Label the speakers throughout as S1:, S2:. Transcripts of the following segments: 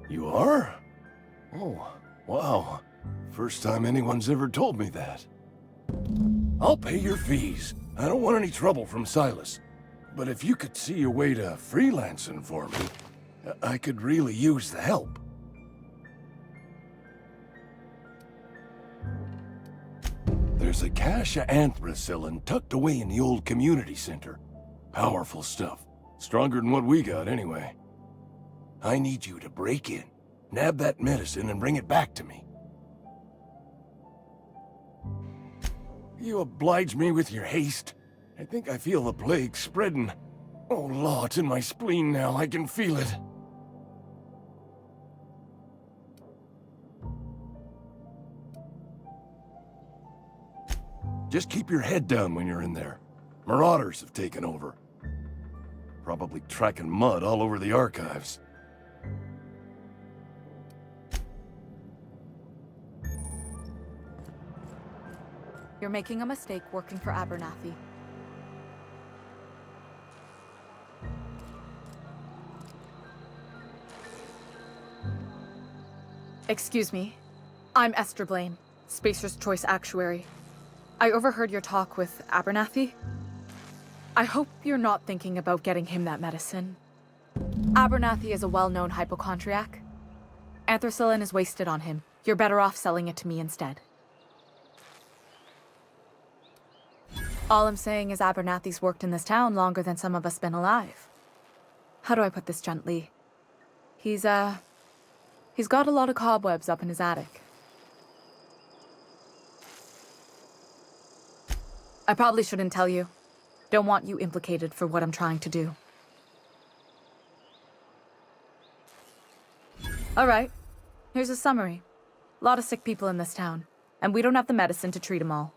S1: You are? Oh, wow. First time anyone's ever told me that. I'll pay your fees. I don't want any trouble from Silas. But if you could see a way to freelancing for me, I could really use the help. There's a cache of anthracillin tucked away in the old community center. Powerful stuff. Stronger than what we got, anyway. I need you to break in, nab that medicine, and bring it back to me. You oblige me with your haste. I think I feel the plague spreading. Oh, Law, it's in my spleen now. I can feel it. Just keep your head down when you're in there. Marauders have taken over. Probably tracking mud all over the archives.
S2: You're making a mistake working for Abernathy. Excuse me. I'm Esther Blaine, Spacer's Choice Actuary. I overheard your talk with Abernathy. I hope you're not thinking about getting him that medicine. Abernathy is a well-known hypochondriac. Anthracillin is wasted on him. You're better off selling it to me instead. All I'm saying is Abernathy's worked in this town longer than some of us been alive. How do I put this gently? He's got a lot of cobwebs up in his attic. I probably shouldn't tell you. Don't want you implicated for what I'm trying to do. All right, here's a summary. A lot of sick people in this town, and we don't have the medicine to treat them all.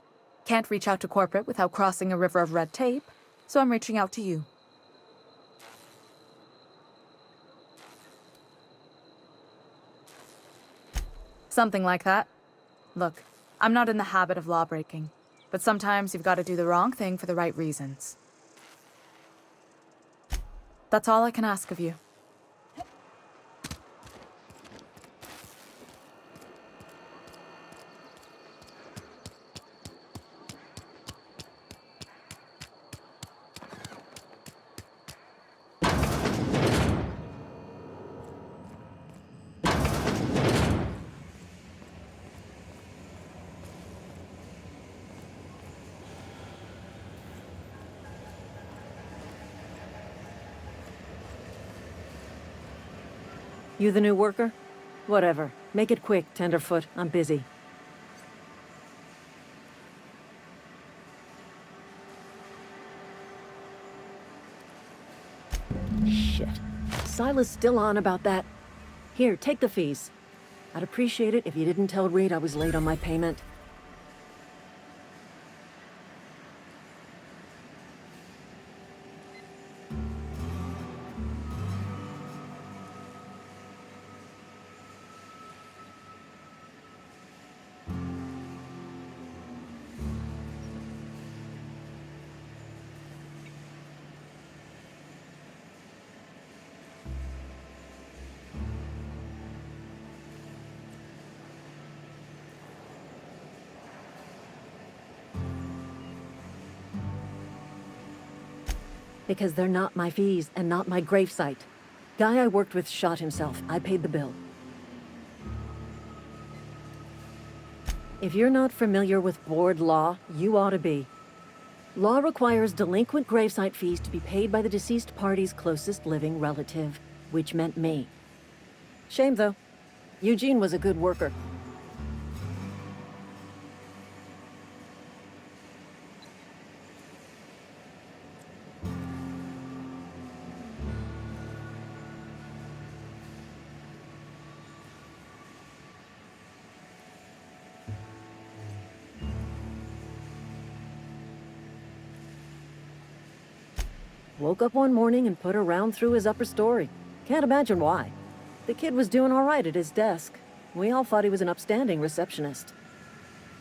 S2: Can't reach out to corporate without crossing a river of red tape, so I'm reaching out to you. Something like that. Look, I'm not in the habit of law-breaking, but sometimes you've got to do the wrong thing for the right reasons. That's all I can ask of you.
S3: You the new worker? Whatever. Make it quick, Tenderfoot. I'm busy. Shit. Silas still on about that. Here, take the fees. I'd appreciate it if you didn't tell Reed I was late on my payment. Because they're not my fees and not my gravesite. Guy I worked with shot himself. I paid the bill. If you're not familiar with board law, you ought to be. Law requires delinquent gravesite fees to be paid by the deceased party's closest living relative, which meant me. Shame, though. Eugene was a good worker. Woke up one morning and put a round through his upper story. Can't imagine why. The kid was doing all right at his desk. We all thought he was an upstanding receptionist.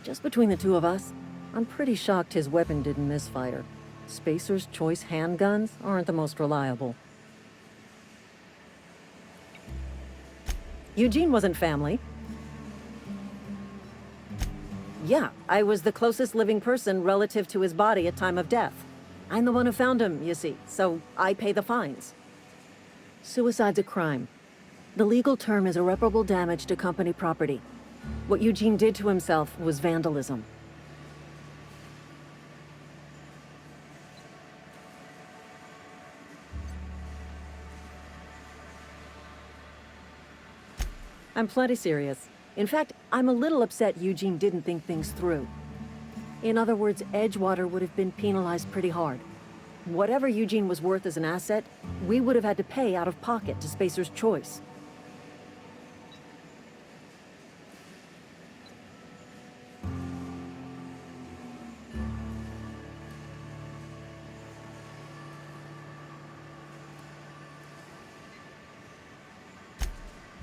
S3: Just between the two of us, I'm pretty shocked his weapon didn't misfire. Spacer's Choice handguns aren't the most reliable. Eugene wasn't family. Yeah, I was the closest living person relative to his body at time of death. I'm the one who found him, you see, so I pay the fines. Suicide's a crime. The legal term is irreparable damage to company property. What Eugene did to himself was vandalism. I'm plenty serious. In fact, I'm a little upset Eugene didn't think things through. In other words, Edgewater would have been penalized pretty hard. Whatever Eugene was worth as an asset, we would have had to pay out of pocket to Spacer's Choice.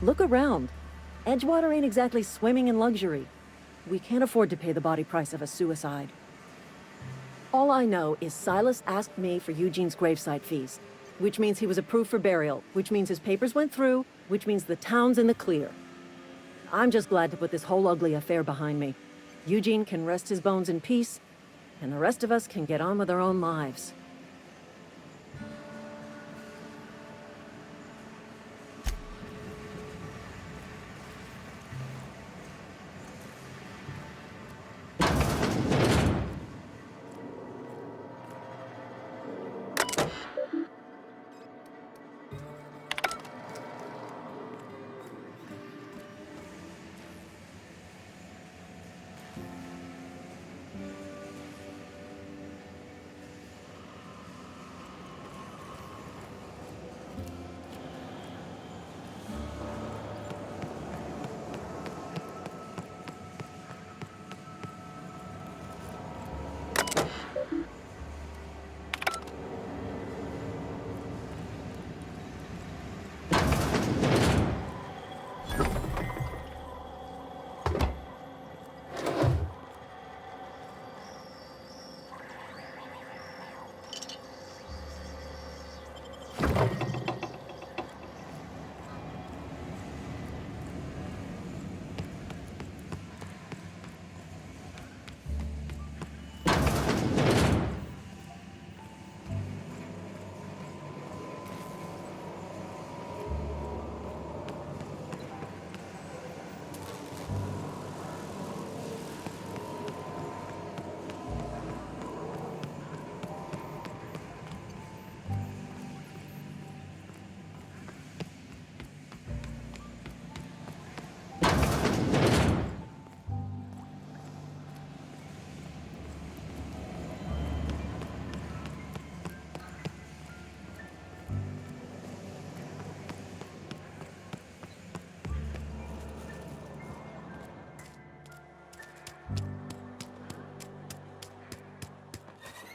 S3: Look around. Edgewater ain't exactly swimming in luxury. We can't afford to pay the body price of a suicide. All I know is Silas asked me for Eugene's gravesite fees, which means he was approved for burial, which means his papers went through, which means the town's in the clear. I'm just glad to put this whole ugly affair behind me. Eugene can rest his bones in peace, and the rest of us can get on with our own lives.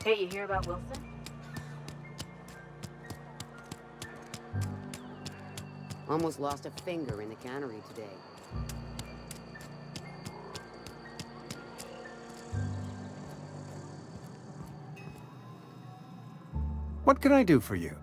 S3: Hey, you hear about Wilson?
S4: Almost lost a finger in the cannery today.
S5: What can I do for you?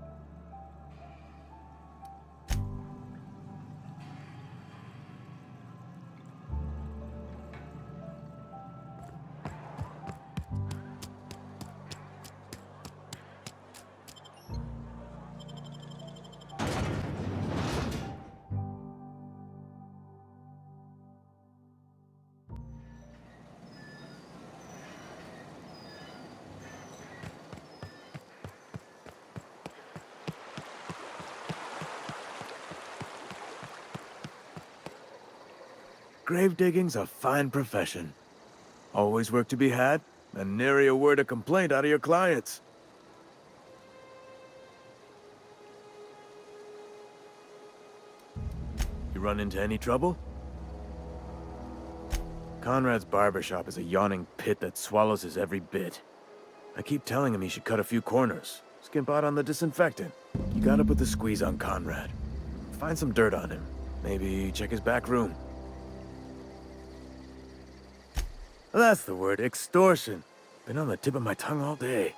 S6: Grave digging's a fine profession. Always work to be had, and nary a word of complaint out of your clients. You run into any trouble? Conrad's barbershop is a yawning pit that swallows his every bit. I keep telling him he should cut a few corners, skimp out on the disinfectant. You gotta put the squeeze on Conrad. Find some dirt on him. Maybe check his back room. That's the word, extortion. Been on the tip of my tongue all day.